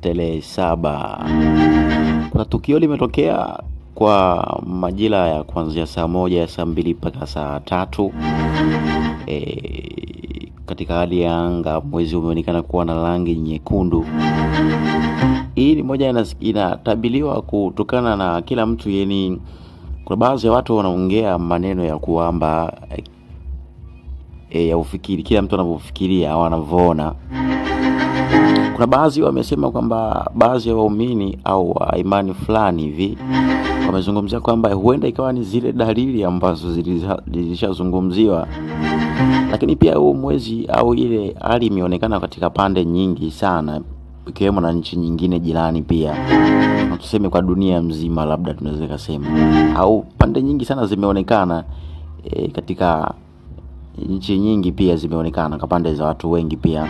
tarehe 7. Kuna tukio limetokea kwa majira ya kuanzia saa 1, saa 2 mpaka saa 3. Katika hali ya anga mwezi umeonekana kuwa na rangi nyekundu. Hii ni moja inatabiliwa kutokana na kila mtu, yani kuna baadhi ya watu wanaongea maneno ya kuamba ya ufikiri, kila mtu anavyofikiria au anavyoona. Kuna baadhi wamesema kwamba baadhi ya waumini au imani fulani hivi wamezungumzia kwamba huenda ikawa ni zile dalili ambazo zilishazungumziwa. Lakini pia huu mwezi au ile hali imeonekana katika pande nyingi sana, ikiwemo na nchi nyingine jirani pia. Tuseme kwa dunia mzima, labda tunaweza kusema, au pande nyingi sana zimeonekana katika nchi nyingi pia zimeonekana kwa pande za watu wengi pia.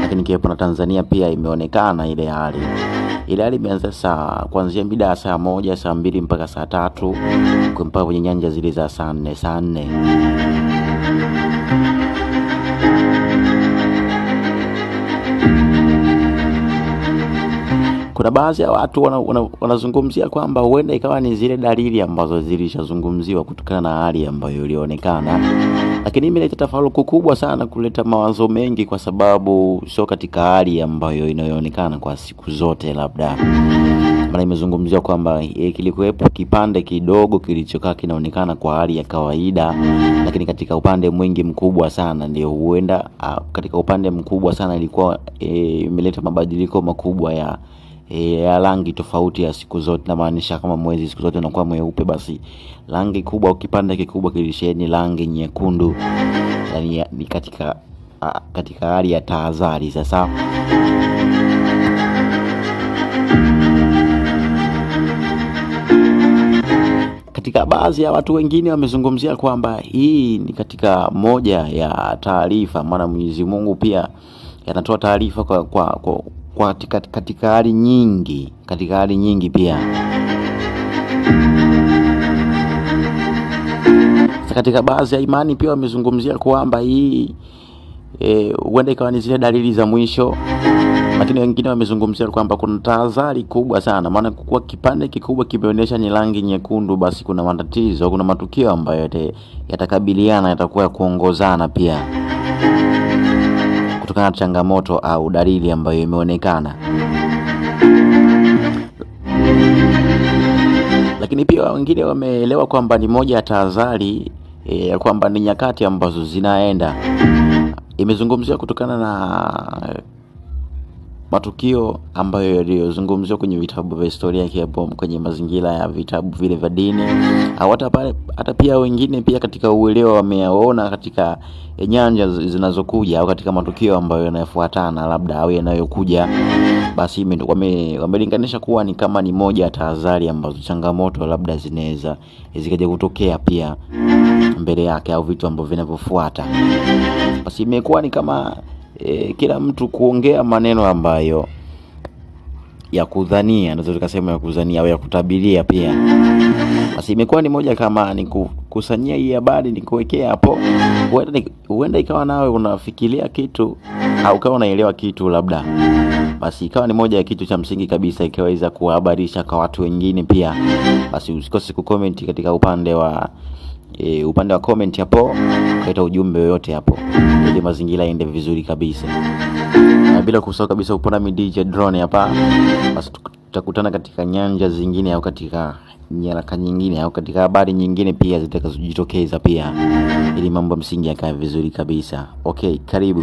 Lakini kiwepo na Tanzania pia imeonekana ile hali. Ile hali imeanza kuanzia mida ya saa 1, saa 2 mpaka saa 3 mpaka kwenye nyanja zile za saa 4. Kuna baadhi ya watu wanazungumzia kwamba huenda ikawa ni zile dalili ambazo zilishazungumziwa kutokana na hali ambayo ilionekana. Lakini mimi nileta tafaruku kubwa sana kuleta mawazo mengi, kwa sababu sio katika hali ambayo inayoonekana kwa siku zote. Labda maana imezungumziwa kwamba kilikuwepo kipande kidogo kilichokaa kinaonekana kwa hali ya kawaida, lakini katika upande mwingi mkubwa sana ndio huenda katika upande mkubwa sana ilikuwa imeleta mabadiliko makubwa ya rangi tofauti ya siku zote. Na maanisha kama mwezi siku zote unakuwa mweupe, basi rangi kubwa au kipande kikubwa kilisheni rangi nyekundu, yani ni katika hali ya tahadhari. Sasa katika baadhi ya watu wengine wamezungumzia kwamba hii ni katika moja ya taarifa, maana Mwenyezi Mungu pia yanatoa taarifa katika hali nyingi pia. Katika baadhi ya imani pia wamezungumzia kwamba hii huenda ikawa ni zile dalili za mwisho. Lakini wengine wamezungumzia kwamba kuna tahadhari kubwa sana, maana kwa kipande kikubwa kimeonyesha ni rangi nyekundu, basi kuna matatizo, kuna matukio ambayo yatakabiliana, yatakuwa kuongozana pia kutokana na changamoto au dalili ambayo imeonekana. Lakini pia wengine wameelewa kwamba ni moja ya tahadhari kwamba ni nyakati ambazo zinaenda. Imezungumziwa kutokana na matukio ambayo yaliyozungumziwa kwenye vitabu vya historia, kiapo kwenye mazingira ya vitabu vile vya dini, au hata pia wengine pia katika uelewa wameyaona katika nyanja zinazokuja au katika matukio ambayo yanayofuatana labda au yanayokuja. Basi wamelinganisha kuwa ni kama ni moja ya tahadhari ambazo changamoto labda zinaweza zikaja kutokea pia mbele yake au vitu ambavyo vinavyofuata. Basi imekuwa ni kama kila mtu kuongea maneno ambayo ya kudhania, naweza tukasema ya kudhania au ya kutabiria pia. Basi imekuwa ni moja kama ni kukusanyia hii habari ni kuwekea hapo. Huenda ikawa nawe unafikiria kitu au kama unaelewa kitu labda, basi ikawa ni moja ya kitu cha msingi kabisa, ikaweza kuhabarisha kwa watu wengine pia. Basi usikose kucomment katika upande wa comment hapo, kaita ujumbe yoyote hapo ili mazingira yaende vizuri kabisa. Na bila kusahau kabisa upo na DJ Drone hapa. Basi tutakutana katika nyanja zingine au katika nyaraka nyingine au katika habari nyingine pia zitakazojitokeza pia, ili mambo msingi yakae vizuri kabisa. Okay, karibu.